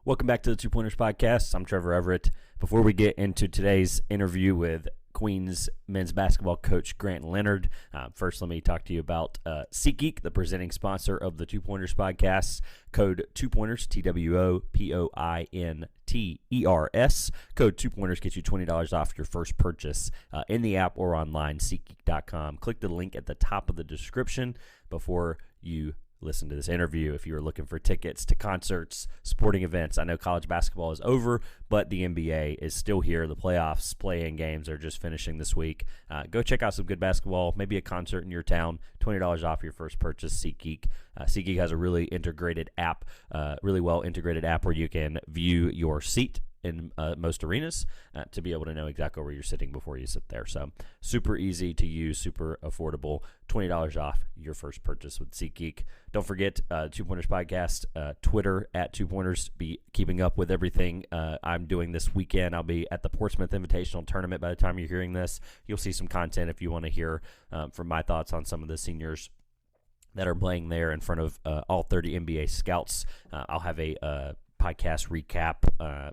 Welcome back to the Two Pointers Podcast. I'm Trevor Everett. Before we get into today's interview with Queens men's basketball coach Grant Leonard, first let me talk to you about SeatGeek, the presenting sponsor of the Two Pointers Podcast. Code Two Pointers, TWOPOINTERS. Code Two Pointers gets you $20 off your first purchase in the app or online, SeatGeek.com. Click the link at the top of the description before you listen to this interview if you're looking for tickets to concerts, sporting events. I know college basketball is over, but the NBA is still here. The playoffs, play-in games are just finishing this week. Go check out some good basketball, maybe a concert in your town. $20 off your first purchase. SeatGeek. SeatGeek has a really integrated app, really well integrated app where you can view your seat in most arenas to be able to know exactly where you're sitting before you sit there. So super easy to use, super affordable. $20 off your first purchase with SeatGeek. Don't forget Two Pointers Podcast, Twitter at Two Pointers. Be keeping up with everything I'm doing this weekend. I'll be at the Portsmouth Invitational Tournament by the time you're hearing this. You'll see some content if you want to hear from my thoughts on some of the seniors that are playing there in front of all 30 NBA scouts. I'll have a podcast recap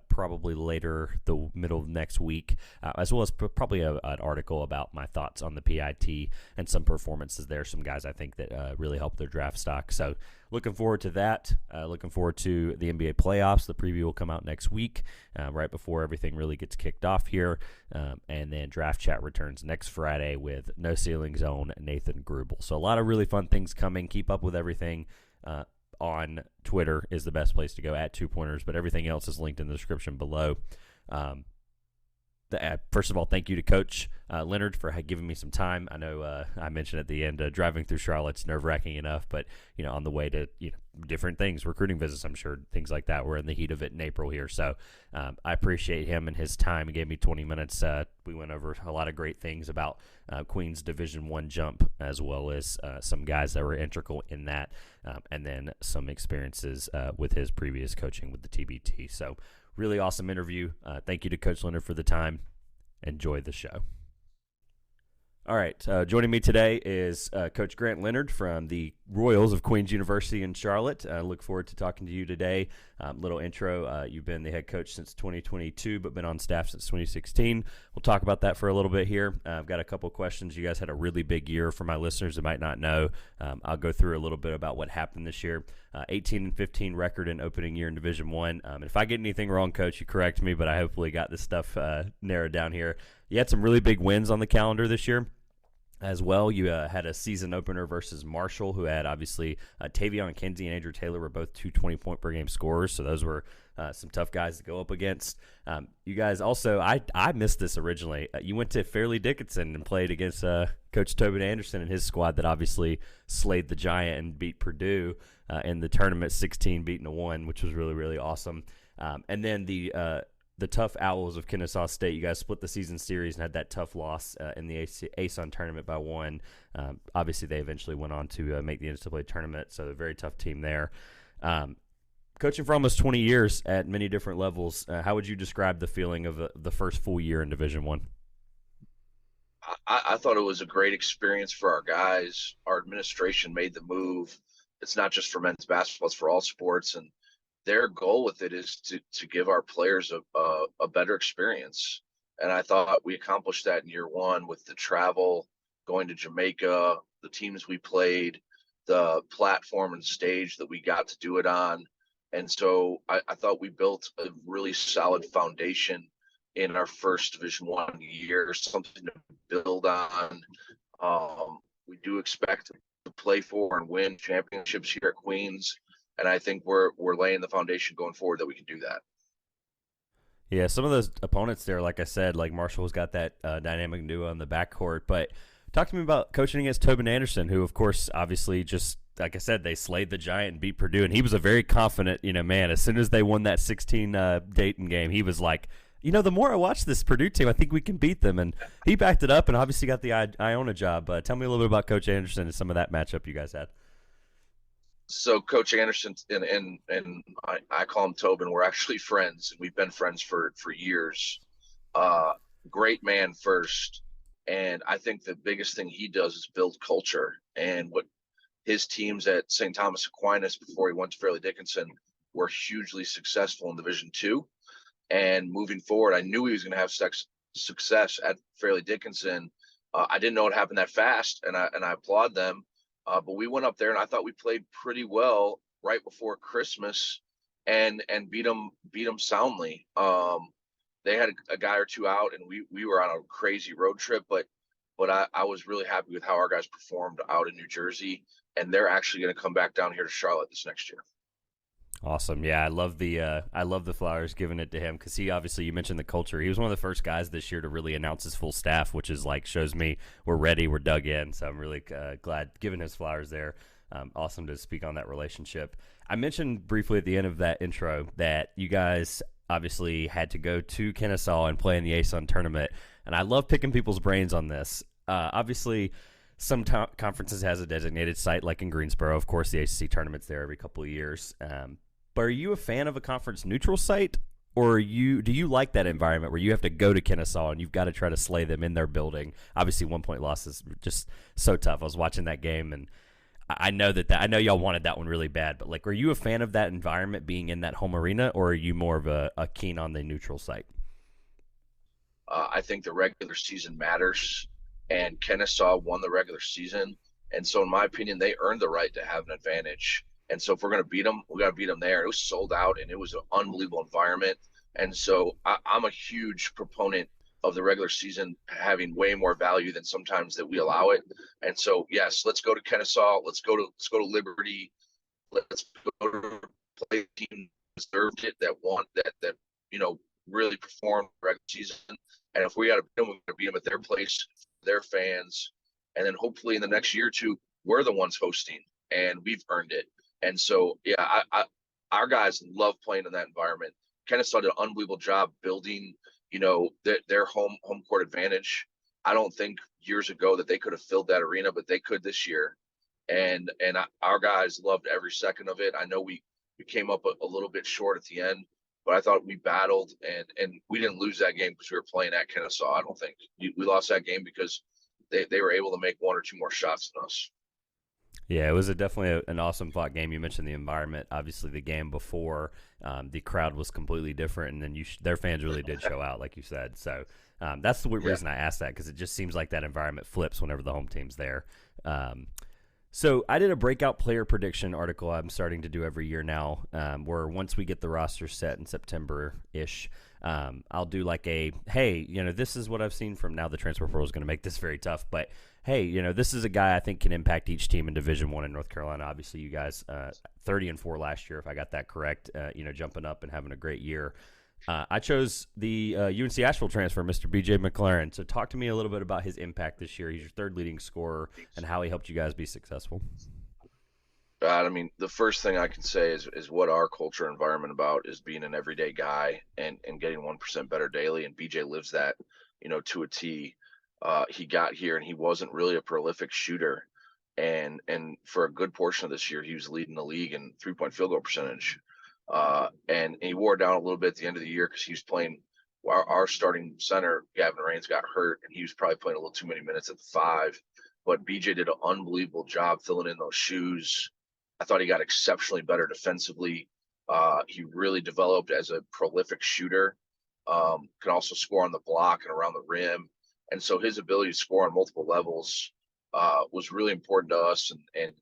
probably later the middle of next week, as well as probably an article about my thoughts on the PIT and some performances there, some guys I think that really helped their draft stock. So looking forward to that. Looking forward to the NBA playoffs. The preview will come out next week, right before everything really gets kicked off here. And then Draft Chat returns next Friday with No Ceiling Zone, Nathan Grubel. So a lot of really fun things coming. Keep up with everything. On Twitter is the best place to go, at Two Pointers, but everything else is linked in the description below. First of all, thank you to Coach Leonard for giving me some time. I know I mentioned at the end driving through Charlotte's nerve-wracking enough, but on the way to different things, recruiting visits, I'm sure things like that. We're in the heat of it in April here, so I appreciate him and his time. He gave me 20 minutes. We went over a lot of great things about Queens Division I jump, as well as some guys that were integral in that, and then some experiences with his previous coaching with the TBT. So really awesome interview. Thank you to Coach Leonard for the time. Enjoy the show. All right, joining me today is Coach Grant Leonard from the Royals of Queens University in Charlotte. I look forward to talking to you today. Little intro, you've been the head coach since 2022, but been on staff since 2016. We'll talk about that for a little bit here. I've got a couple questions. You guys had a really big year for my listeners that might not know. I'll go through a little bit about what happened this year. 18-15 record in opening year in Division I. If I get anything wrong, Coach, you correct me, but I hopefully got this stuff narrowed down here. You had some really big wins on the calendar this year as well. You had a season opener versus Marshall, who had obviously Tavion Kinsey and Andrew Taylor were both 2 20-point-per-game scorers, so those were some tough guys to go up against. You guys also, I missed this originally. You went to Fairleigh Dickinson and played against Coach Tobin Anderson and his squad that obviously slayed the Giant and beat Purdue in the tournament 16-1, which was really, really awesome. And then the tough Owls of Kennesaw State, you guys split the season series and had that tough loss in the ASUN tournament by 1. Obviously, they eventually went on to make the NCAA tournament, so a very tough team there. Coaching for almost 20 years at many different levels, how would you describe the feeling of the first full year in Division I? I thought it was a great experience for our guys. Our administration made the move. It's not just for men's basketball, it's for all sports, and their goal with it is to give our players a better experience. And I thought we accomplished that in year one with the travel, going to Jamaica, the teams we played, the platform and stage that we got to do it on. And so I thought we built a really solid foundation in our first Division I year, something to build on. We do expect to play for and win championships here at Queens. And I think we're laying the foundation going forward that we can do that. Yeah, some of those opponents there, like I said, like Marshall's got that dynamic duo on the backcourt. But talk to me about coaching against Tobin Anderson, who, of course, obviously just, like I said, they slayed the Giant and beat Purdue. And he was a very confident, man. As soon as they won that 16 Dayton game, he was like, the more I watch this Purdue team, I think we can beat them. And he backed it up and obviously got the Iona job. Tell me a little bit about Coach Anderson and some of that matchup you guys had. So Coach Anderson and I call him Tobin. We're actually friends, and we've been friends for years. great man first. And I think the biggest thing he does is build culture. And what his teams at St. Thomas Aquinas before he went to Fairleigh Dickinson were hugely successful in Division II. And moving forward, I knew he was going to have success at Fairleigh Dickinson. I didn't know it happened that fast, and I applaud them. But we went up there, and I thought we played pretty well right before Christmas, and beat them soundly. They had a guy or two out, and we were on a crazy road trip, but I was really happy with how our guys performed out in New Jersey, and they're actually going to come back down here to Charlotte this next year. Awesome. Yeah, I love the Flyers giving it to him because he obviously, you mentioned the culture. He was one of the first guys this year to really announce his full staff, which is like shows me we're ready, we're dug in. So I'm really glad giving his flowers there. Awesome to speak on that relationship. I mentioned briefly at the end of that intro that you guys obviously had to go to Kennesaw and play in the ASUN tournament, and I love picking people's brains on this. Obviously, some conferences has a designated site, like in Greensboro. Of course, the ACC tournament's there every couple of years. But are you a fan of a conference neutral site, or do you like that environment where you have to go to Kennesaw and you've got to try to slay them in their building? Obviously, 1-point loss is just so tough. I was watching that game, and I know I know y'all wanted that one really bad. But like, are you a fan of that environment being in that home arena, or are you more of a keen on the neutral site? I think the regular season matters, and Kennesaw won the regular season, and so in my opinion, they earned the right to have an advantage. And so if we're going to beat them, we got to beat them there. It was sold out, and it was an unbelievable environment. And so I'm a huge proponent of the regular season having way more value than sometimes that we allow it. And so, yes, let's go to Kennesaw. Let's go to Liberty. Let's go to play a team that deserved it, that won, that really performed the regular season. And if we got to beat them, we got to beat them at their place, their fans. And then hopefully in the next year or two, we're the ones hosting, and we've earned it. And so, yeah, our guys love playing in that environment. Kennesaw did an unbelievable job building, their home court advantage. I don't think years ago that they could have filled that arena, but they could this year. And our guys loved every second of it. I know we came up a little bit short at the end, but I thought we battled, and we didn't lose that game because we were playing at Kennesaw. I don't think we lost that game because they were able to make one or two more shots than us. Yeah, it was definitely an awesome fought game. You mentioned the environment. Obviously, the game before, the crowd was completely different, and then their fans really did show out, like you said. So that's the reason I asked that, because it just seems like that environment flips whenever the home team's there. So I did a breakout player prediction article I'm starting to do every year now, where once we get the roster set in September-ish, I'll do like this is what I've seen from now. The transfer portal is going to make this very tough, but hey, this is a guy I think can impact each team in Division I in North Carolina. Obviously, you guys 30-4 last year, if I got that correct. Jumping up and having a great year. I chose the UNC Asheville transfer, Mr. B.J. McLaren. So talk to me a little bit about his impact this year. He's your third leading scorer, and how he helped you guys be successful. The first thing I can say is what our culture environment about is being an everyday guy and getting 1% better daily. And BJ lives that, to a T. He got here and he wasn't really a prolific shooter. And for a good portion of this year, he was leading the league in 3-point field goal percentage. And he wore down a little bit at the end of the year because he was playing. Our starting center, Gavin Raines, got hurt, and he was probably playing a little too many minutes at the 5. But BJ did an unbelievable job filling in those shoes. I thought he got exceptionally better defensively. He really developed as a prolific shooter. Can also score on the block and around the rim. And so his ability to score on multiple levels was really important to us. And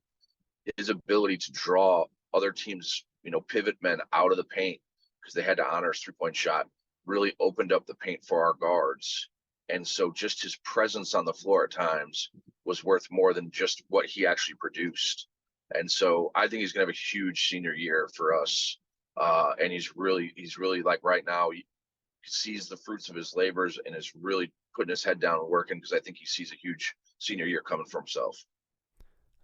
his ability to draw other teams, pivot men out of the paint because they had to honor his 3-point shot, really opened up the paint for our guards. And so just his presence on the floor at times was worth more than just what he actually produced. And so I think he's going to have a huge senior year for us. And he's really like right now, he sees the fruits of his labors and is really putting his head down and working, because I think he sees a huge senior year coming for himself.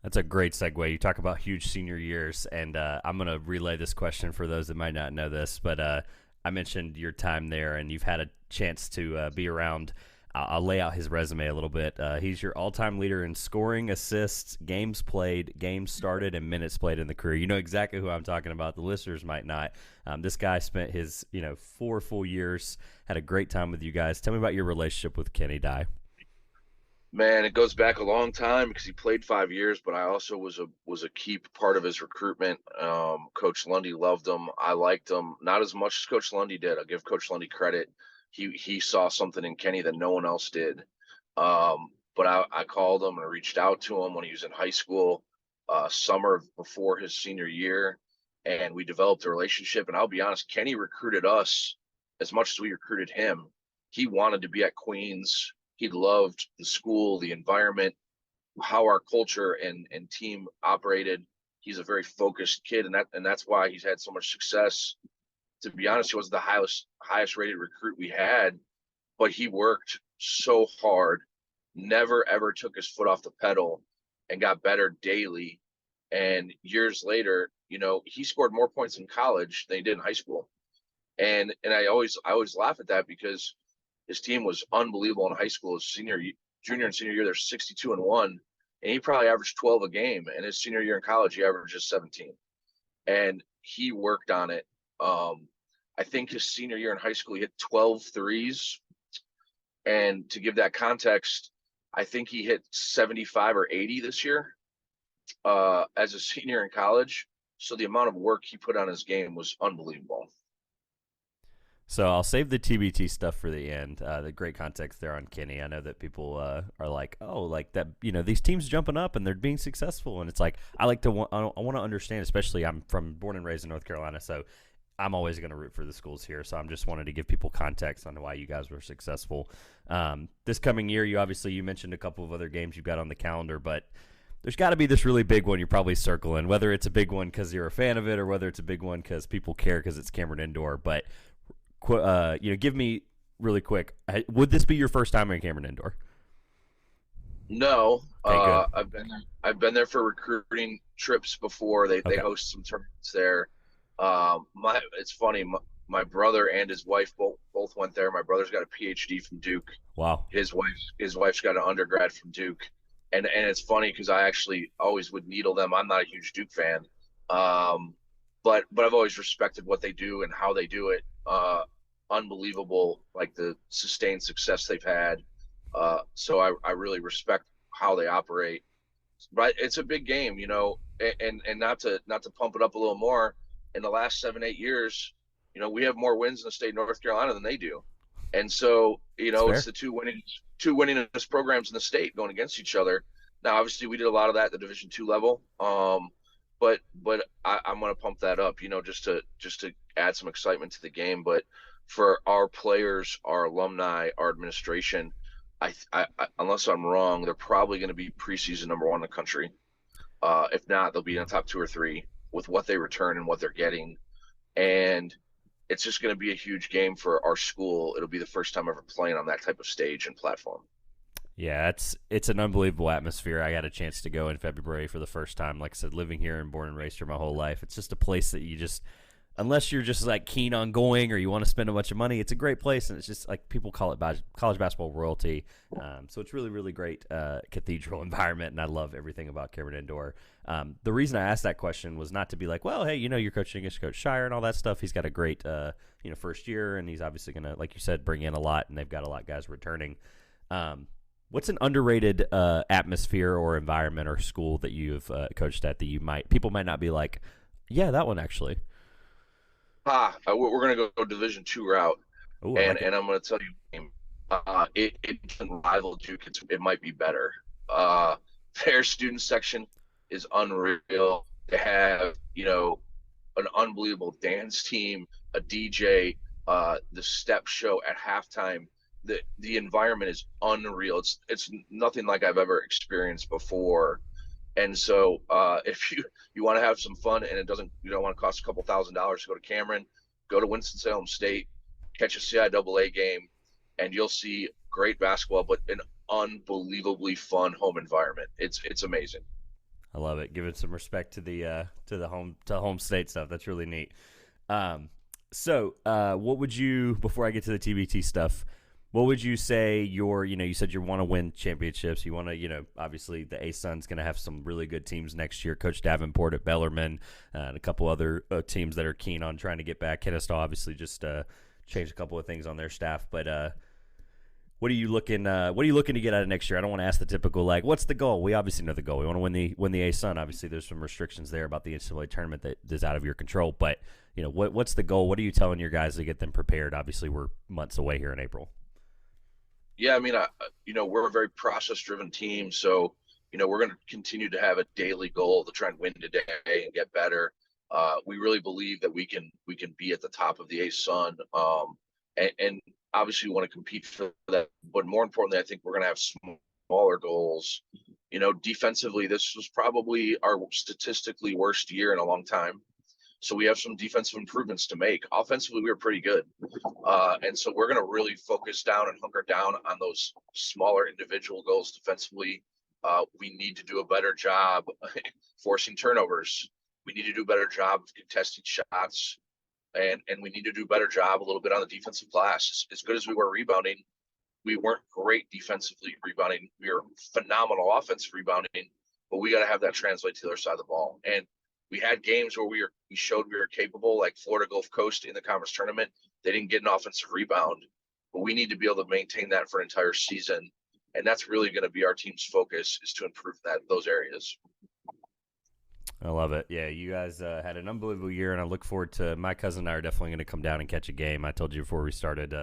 That's a great segue. You talk about huge senior years, and I'm going to relay this question for those that might not know this, but I mentioned your time there, and you've had a chance to be around I'll lay out his resume a little bit. He's your all-time leader in scoring, assists, games played, games started, and minutes played in the career. You know exactly who I'm talking about. The listeners might not. This guy spent his 4 full years, had a great time with you guys. Tell me about your relationship with Kenny Dye. Man, it goes back a long time because he played 5 years, but I also was a key part of his recruitment. Coach Lundy loved him. I liked him, not as much as Coach Lundy did. I'll give Coach Lundy credit. He saw something in Kenny that no one else did. But I called him and I reached out to him when he was in high school, summer before his senior year, and we developed a relationship. And I'll be honest, Kenny recruited us as much as we recruited him. He wanted to be at Queens. He loved the school, the environment, how our culture and team operated. He's a very focused kid, and that's why he's had so much success. To be honest, he was the highest rated recruit we had, but he worked so hard, never ever took his foot off the pedal, and got better daily. And years later, he scored more points in college than he did in high school. And I always laugh at that because his team was unbelievable in high school. His junior and senior year, they're 62-1, and he probably averaged 12 a game. And his senior year in college, he averaged just 17. And he worked on it. I think his senior year in high school, he hit 12 threes. And to give that context, I think he hit 75 or 80 this year as a senior in college. So the amount of work he put on his game was unbelievable. So I'll save the TBT stuff for the end. The great context there on Kenny. I know that people are like, oh, like that. These teams jumping up and they're being successful, and it's like I want to understand. Especially, I'm born and raised in North Carolina, so I'm always going to root for the schools here. So I'm just wanted to give people context on why you guys were successful. This coming year, you mentioned a couple of other games you've got on the calendar, but there's got to be this really big one you're probably circling. Whether it's a big one because you're a fan of it, or whether it's a big one because people care because it's Cameron Indoor, but give me really quick. Would this be your first time in Cameron Indoor? No, okay, I've been there for recruiting trips before. They host some tournaments there. It's funny. My brother and his wife both went there. My brother's got a PhD from Duke. Wow. His wife's got an undergrad from Duke, and it's funny because I actually always would needle them. I'm not a huge Duke fan, but I've always respected what they do and how they do it. Unbelievable, like the sustained success they've had. So I really respect how they operate. But it's a big game, and not to pump it up a little more. In the last 7-8 years, we have more wins in the state of North Carolina than they do. And so, it's the two winningest programs in the state going against each other. Now, obviously, we did a lot of that at the Division II level. But I'm going to pump that up, just to add some excitement to the game. But for our players, our alumni, our administration, I unless I'm wrong, they're probably going to be preseason number 1 in the country. If not, they'll be in the top 2 or 3 with what they return and what they're getting. And it's just going to be a huge game for our school. It'll be the first time ever playing on that type of stage and platform. Yeah, it's an unbelievable atmosphere. I got a chance to go in February for the first time. Like I said, living here and born and raised here my whole life. It's just a place that you just, unless you're just like keen on going or you want to spend a bunch of money, it's a great place. And it's just like people call it college basketball royalty. So it's really, really great cathedral environment. And I love everything about Cameron Indoor. The reason I asked that question was not to be like, well, hey, you're coaching against Coach Shire and all that stuff. He's got a great, first year, and he's obviously going to, like you said, bring in a lot, and they've got a lot of guys returning. What's an underrated atmosphere or environment or school that you've coached at that people might not be like, yeah, that one actually? We're going to go Division II route. Ooh, and I'm going to tell you, it doesn't rival Duke. It might be better. Their student section is unreal. They have, an unbelievable dance team, a DJ, the step show at halftime. The environment is unreal. It's nothing like I've ever experienced before. And so if you want to have some fun and you don't want to cost a couple $1,000 to go to Cameron, go to Winston-Salem State, catch a CIAA game, and you'll see great basketball, but an unbelievably fun home environment. It's amazing. I love it. Giving some respect to the home state stuff. That's really neat. So what would you, before I get to the TBT stuff, What would you say you said you want to win championships. You want to, obviously the A-Sun's going to have some really good teams next year. Coach Davenport at Bellarmine and a couple other teams that are keen on trying to get back. Kennesaw obviously just changed a couple of things on their staff. But what are you looking to get out of next year? I don't want to ask the typical, what's the goal? We obviously know the goal. We want to win the A-Sun. Obviously, there's some restrictions there about the NCAA tournament that is out of your control. But, what's the goal? What are you telling your guys to get them prepared? Obviously, we're months away here in April. Yeah, I mean, we're a very process-driven team, so we're going to continue to have a daily goal to try and win today and get better. We really believe that we can be at the top of the A-Sun, and obviously we want to compete for that. But more importantly, I think we're going to have smaller goals. Defensively, this was probably our statistically worst year in a long time. So we have some defensive improvements to make. Offensively, we were pretty good. And so we're going to really focus down and hunker down on those smaller individual goals defensively. We need to do a better job forcing turnovers. We need to do a better job of contesting shots. And we need to do a better job a little bit on the defensive glass. As good as we were rebounding, we weren't great defensively rebounding. We were phenomenal offensive rebounding, but we got to have that translate to the other side of the ball. And we had games where we showed we were capable, like Florida Gulf Coast in the conference tournament. They didn't get an offensive rebound, but we need to be able to maintain that for an entire season. And that's really going to be our team's focus, is to improve those areas. I love it. Yeah, you guys had an unbelievable year, and I look forward to – my cousin and I are definitely going to come down and catch a game. I told you before we started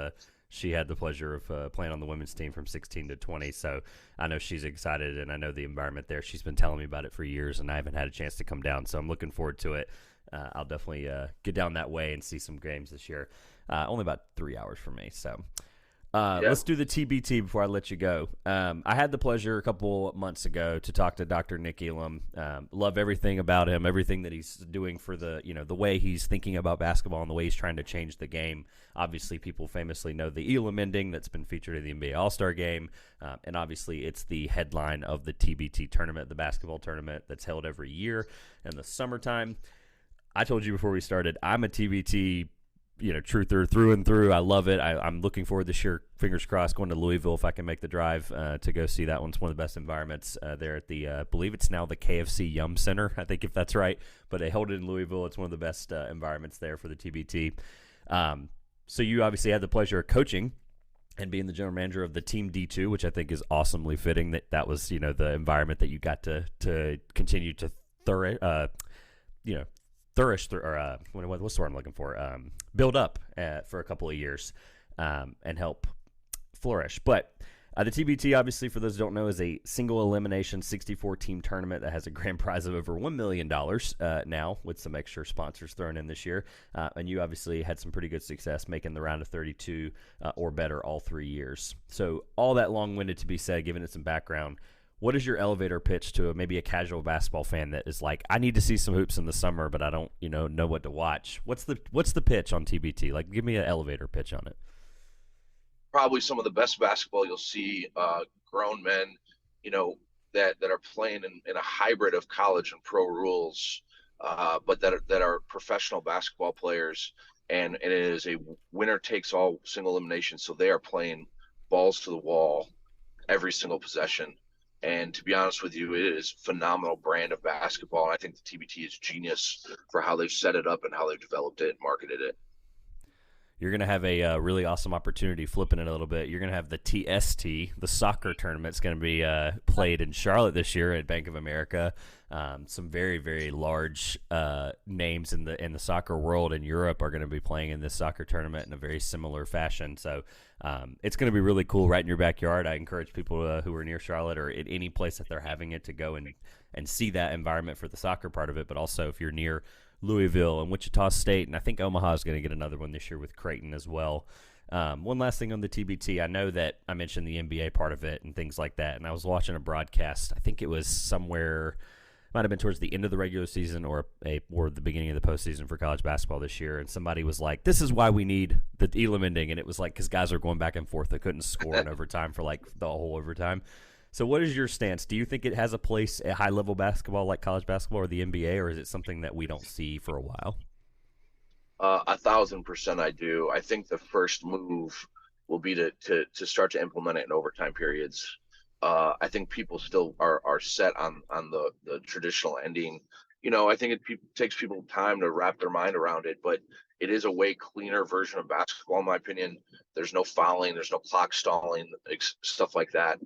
she had the pleasure of playing on the women's team from 16 to 20, so I know she's excited, and I know the environment there. She's been telling me about it for years, and I haven't had a chance to come down, so I'm looking forward to it. I'll definitely get down that way and see some games this year. Only about 3 hours from me, so – Let's do the TBT before I let you go. I had the pleasure a couple months ago to talk to Dr. Nick Elam. Love everything about him, everything that he's doing for the way he's thinking about basketball and the way he's trying to change the game. Obviously, people famously know the Elam ending that's been featured in the NBA All-Star Game, and obviously it's the headline of the TBT tournament, the basketball tournament that's held every year in the summertime. I told you before we started, I'm a TBT truther through and through. I love it. I'm looking forward this year, fingers crossed, going to Louisville if I can make the drive to go see that one. It's one of the best environments there at the, I believe it's now the KFC Yum Center, I think, if that's right. But they hold it in Louisville. It's one of the best environments there for the TBT. So you obviously had the pleasure of coaching and being the general manager of the Team D2, which I think is awesomely fitting. That was, the environment that you got to continue to what's the word I'm looking for? Build up for a couple of years and help flourish. But the TBT, obviously, for those who don't know, is a single elimination 64-team tournament that has a grand prize of over $1 million now, with some extra sponsors thrown in this year. And you obviously had some pretty good success making the round of 32 or better all 3 years. So all that long-winded to be said, giving it some background, what is your elevator pitch to maybe a casual basketball fan that is like, I need to see some hoops in the summer, but I don't, know what to watch? What's the pitch on TBT? Like, give me an elevator pitch on it. Probably some of the best basketball you'll see, grown men, that are playing in a hybrid of college and pro rules, but that are professional basketball players, and it is a winner takes all single elimination. So they are playing balls to the wall every single possession. And to be honest with you, it is a phenomenal brand of basketball. And I think the TBT is genius for how they've set it up and how they've developed it and marketed it. You're going to have a really awesome opportunity, flipping it a little bit. You're going to have the TST, the soccer tournament. It's going to be played in Charlotte this year at Bank of America. Some very, very large names in the soccer world in Europe are going to be playing in this soccer tournament in a very similar fashion. So it's going to be really cool right in your backyard. I encourage people who are near Charlotte or at any place that they're having it to go and see that environment for the soccer part of it. But also if you're near Louisville and Wichita State, and I think Omaha is going to get another one this year with Creighton as well. One last thing on the TBT. I know that I mentioned the NBA part of it and things like that, and I was watching a broadcast. I think it was somewhere, might have been towards the end of the regular season or the beginning of the postseason for college basketball this year, and somebody was like, this is why we need the Elam ending, and it was like because guys are going back and forth. They couldn't score in overtime for like the whole overtime. So what is your stance? Do you think it has a place at high-level basketball like college basketball or the NBA, or is it something that we don't see for a while? 1,000% I do. I think the first move will be to start to implement it in overtime periods. I think people still are set on the traditional ending. I think it takes people time to wrap their mind around it, but it is a way cleaner version of basketball, in my opinion. There's no fouling, there's no clock stalling, stuff like that.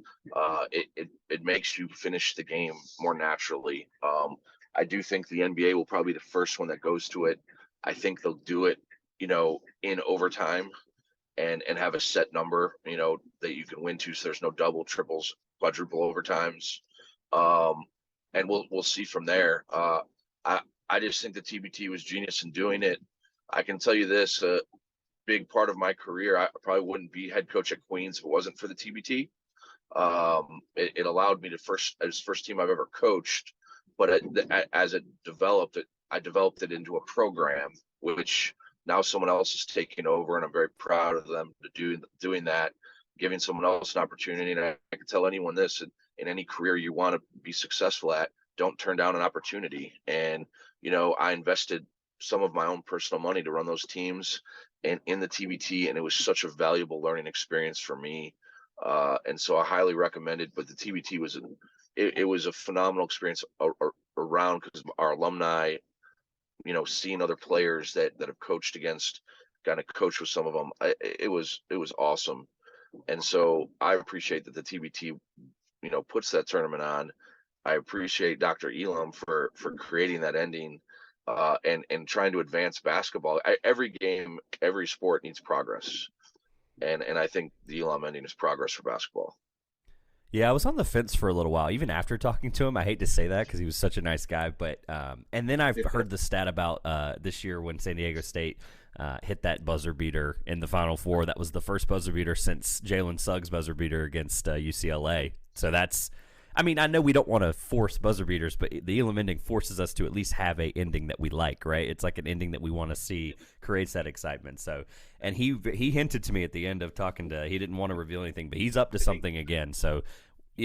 It makes you finish the game more naturally. I do think the NBA will probably be the first one that goes to it. I think they'll do it, in overtime and have a set number, that you can win to. So there's no double, triples, quadruple overtimes. And we'll see from there. I just think the TBT was genius in doing it. I can tell you this, a big part of my career, I probably wouldn't be head coach at Queens if it wasn't for the TBT. It allowed me to first team I've ever coached, but as it developed, I developed it into a program, which now someone else is taking over, and I'm very proud of them to doing that, giving someone else an opportunity. And I can tell anyone this, in any career you want to be successful at, don't turn down an opportunity. And, I invested some of my own personal money to run those teams and in the TBT, and it was such a valuable learning experience for me. And so I highly recommend it. But the TBT was a phenomenal experience around, because our alumni, seeing other players that have coached against, kind of coach with some of them, it was awesome. And so I appreciate that the TBT, puts that tournament on. I appreciate Dr. Elam for creating that ending, and trying to advance basketball. Every game, every sport needs progress. And I think the Elam ending is progress for basketball. Yeah, I was on the fence for a little while, even after talking to him. I hate to say that because he was such a nice guy, but and then I've heard the stat about this year when San Diego State hit that buzzer beater in the Final Four. That was the first buzzer beater since Jalen Suggs' buzzer beater against UCLA. So that's, I know we don't want to force buzzer beaters, but the Elam ending forces us to at least have a ending that we like, right? It's like an ending that we want to see, creates that excitement. So, and he hinted to me at the end of talking to, he didn't want to reveal anything, but he's up to something again. So,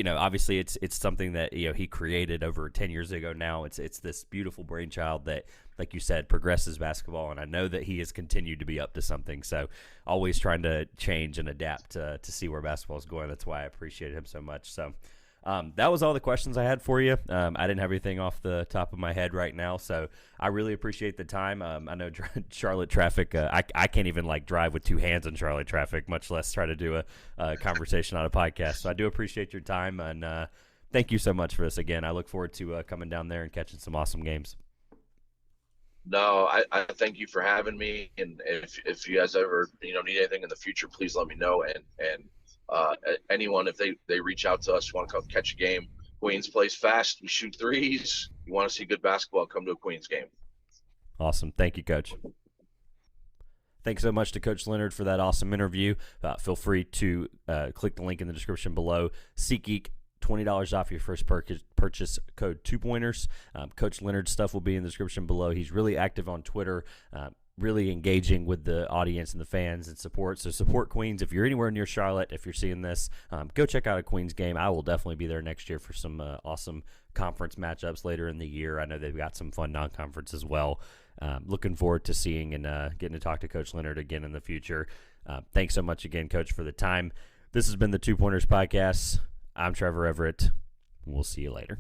obviously it's something that, he created over 10 years ago now. It's this beautiful brainchild that, like you said, progresses basketball. And I know that he has continued to be up to something. So always trying to change and adapt to see where basketball is going. That's why I appreciate him so much. So, that was all the questions I had for you. I didn't have anything off the top of my head right now, so I really appreciate the time. I know Charlotte traffic, I can't even drive with two hands in Charlotte traffic, much less try to do a conversation on a podcast. So I do appreciate your time, and thank you so much for this again. I look forward to coming down there and catching some awesome games. No, I thank you for having me. And if you guys ever need anything in the future, please let me know. And anyone, if they reach out to us, want to come catch a game, Queens plays fast. We shoot threes. You want to see good basketball, come to a Queens game. Awesome. Thank you, Coach. Thanks so much to Coach Leonard for that awesome interview. Feel free to click the link in the description below. SeatGeek, $20 off your first purchase, code 2Pointers. Coach Leonard's stuff will be in the description below. He's really active on Twitter, really engaging with the audience and the fans and support. So support Queens. If you're anywhere near Charlotte, if you're seeing this, go check out a Queens game. I will definitely be there next year for some awesome conference matchups later in the year. I know they've got some fun non-conference as well. Looking forward to seeing and getting to talk to Coach Leonard again in the future. Thanks so much again, Coach, for the time. This has been the 2 Pointers Podcast. I'm Trevor Everett. We'll see you later.